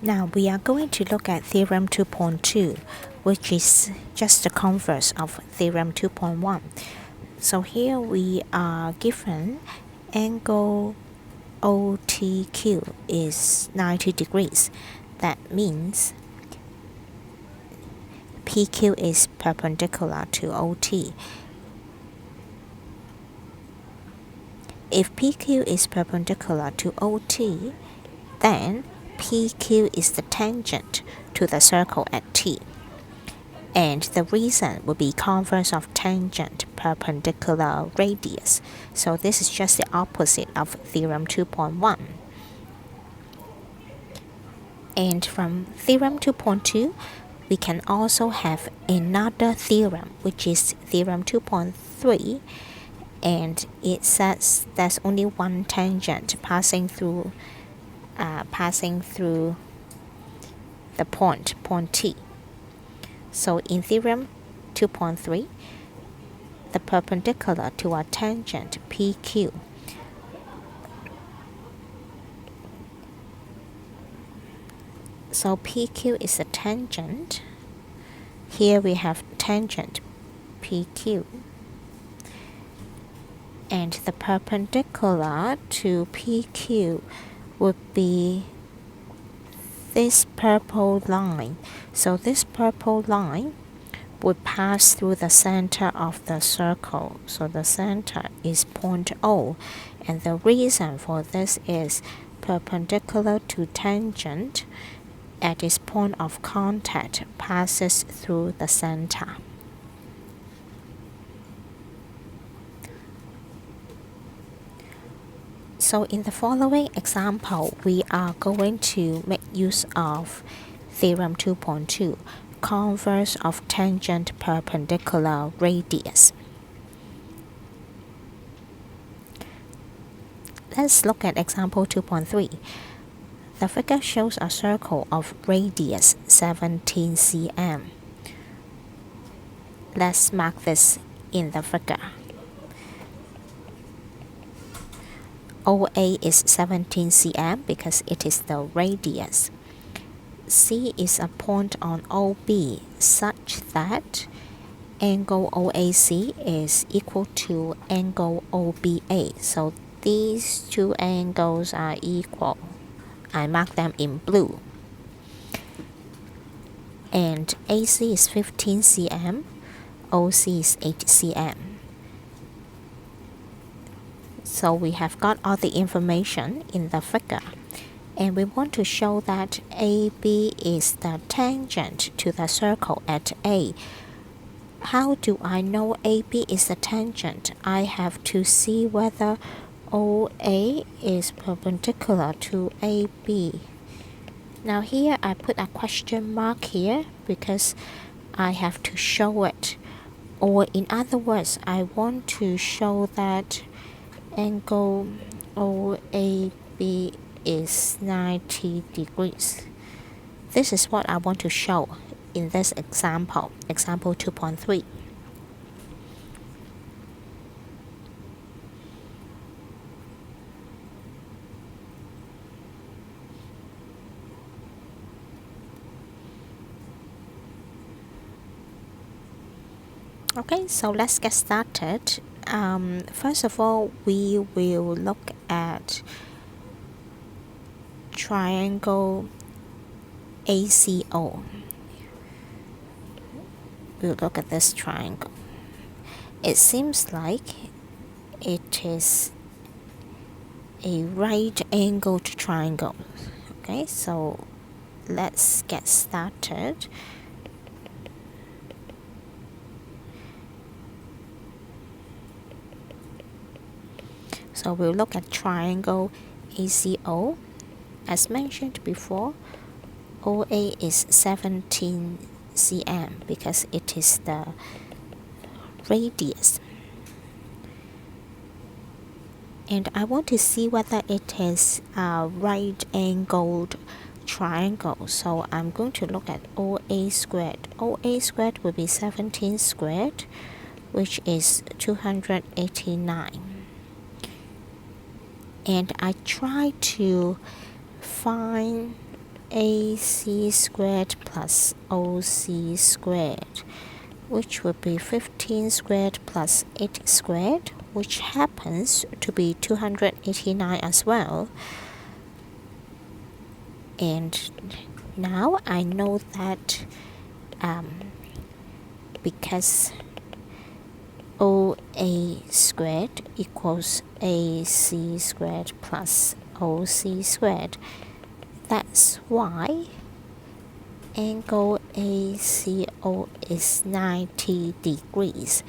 Now we are going to look at Theorem 2.2, which is just the converse of Theorem 2.1. So here we are given angle OTQ is 90 degrees. That means PQ is perpendicular to OT. If PQ is perpendicular to OT, then PQ is the tangent to the circle at T. And the reason would be converse of tangent perpendicular radius. So this is just the opposite of Theorem 2.1. And from Theorem 2.2, we can also have another theorem, which is Theorem 2.3. And it says there's only one tangent passing through the point T. So in Theorem 2.3, the perpendicular to our tangent PQ so PQ is a tangent. Here we have tangent PQ, and the perpendicular to PQ would be this purple line. So this purple line would pass through the center of the circle. So the center is point O, and the reason for this is perpendicular to tangent at its point of contact passes through the center. So in the following example, we are going to make use of Theorem 2.2, converse of tangent perpendicular radius. Let's look at example 2.3. The figure shows a circle of radius 17 cm. Let's mark this in the figure. OA is 17 cm because it is the radius. C is a point on OB such that angle OAC is equal to angle OBA. So these two angles are equal. I mark them in blue. And AC is 15 cm, OC is 8 cm. So we have got all the information in the figure, and we want to show that AB is the tangent to the circle at A. How do I know AB is the tangent? I have to see whether OA is perpendicular to AB. Now here I put a question mark here because I have to show it. Or in other words, I want to show that angle OAB is 90 degrees. This is what I want to show in this example, example 2.3. Okay, so let's get started. First of all, we will look at triangle ACO. We'll look at this triangle. It seems like it is a right-angled triangle. Okay, so let's get started. So we'll look at triangle ACO. As mentioned before, OA is 17 cm because it is the radius. And I want to see whether it is a right-angled triangle. So I'm going to look at OA squared. OA squared will be 17 squared, which is 289. And I try to find AC squared plus OC squared, which would be 15 squared plus 8 squared, which happens to be 289 as well. And now I know that because OA squared equals AC squared plus OC squared, that's why angle ACO is 90 degrees.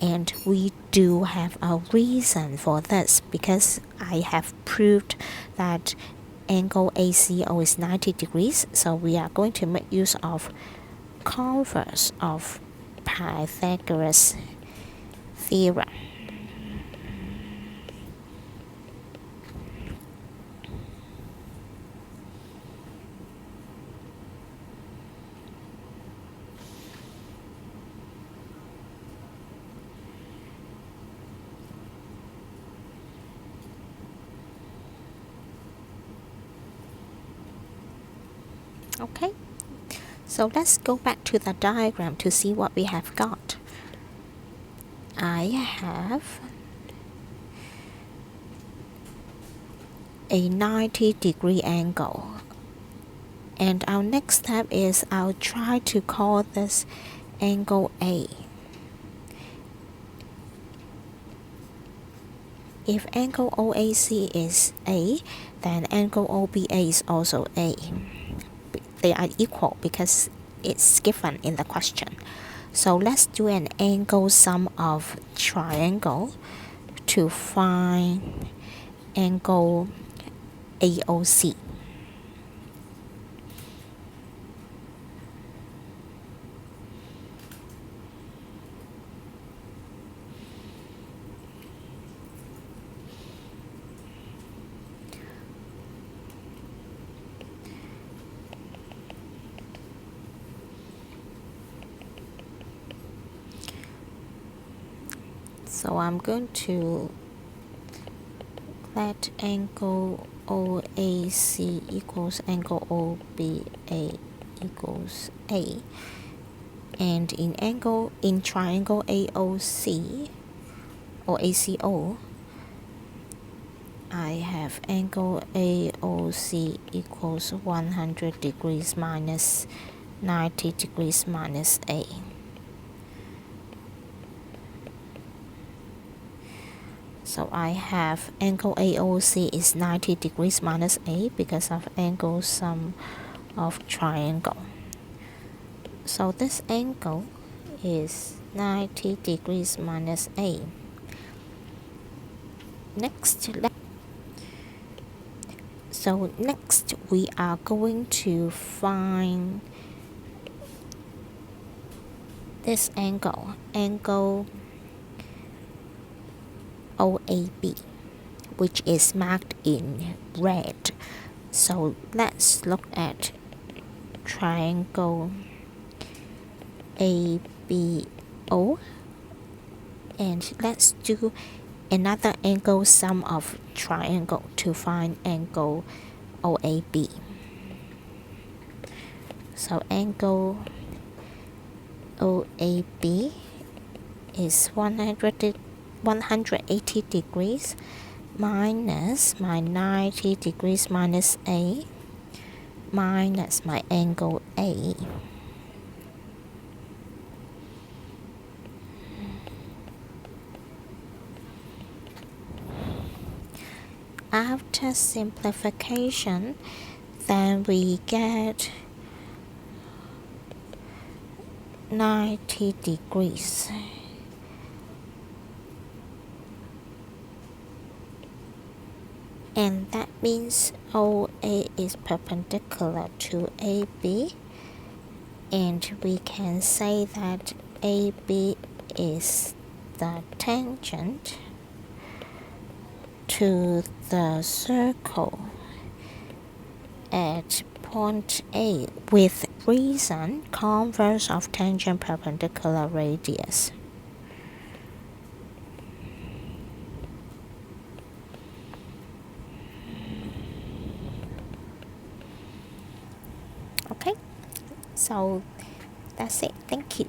And we do have a reason for this, because I have proved that angle ACO is 90 degrees. So we are going to make use of converse of Pythagoras theorem. Okay, so let's go back to the diagram to see what we have got. I have a 90-degree angle, and our next step is I'll try to call this angle A. If angle OAC is A, then angle OBA is also A. They are equal because it's given in the question. So let's do an angle sum of triangle to find angle AOC. So I'm going to let angle OAC equals angle OBA equals A. And in triangle AOC or ACO, I have angle AOC equals 100 degrees minus 90 degrees minus A. So I have angle AOC is 90 degrees minus A because of angle sum of triangle. So this angle is 90 degrees minus A. Next we are going to find this angle OAB, which is marked in red. So let's look at triangle ABO, and let's do another angle sum of triangle to find angle OAB. So angle OAB is 180 degrees minus my 90 degrees minus A minus my angle A. After simplification, then we get 90 degrees. And that means OA is perpendicular to AB, and we can say that AB is the tangent to the circle at point A with reason converse of tangent perpendicular radius. Okay, so that's it. Thank you.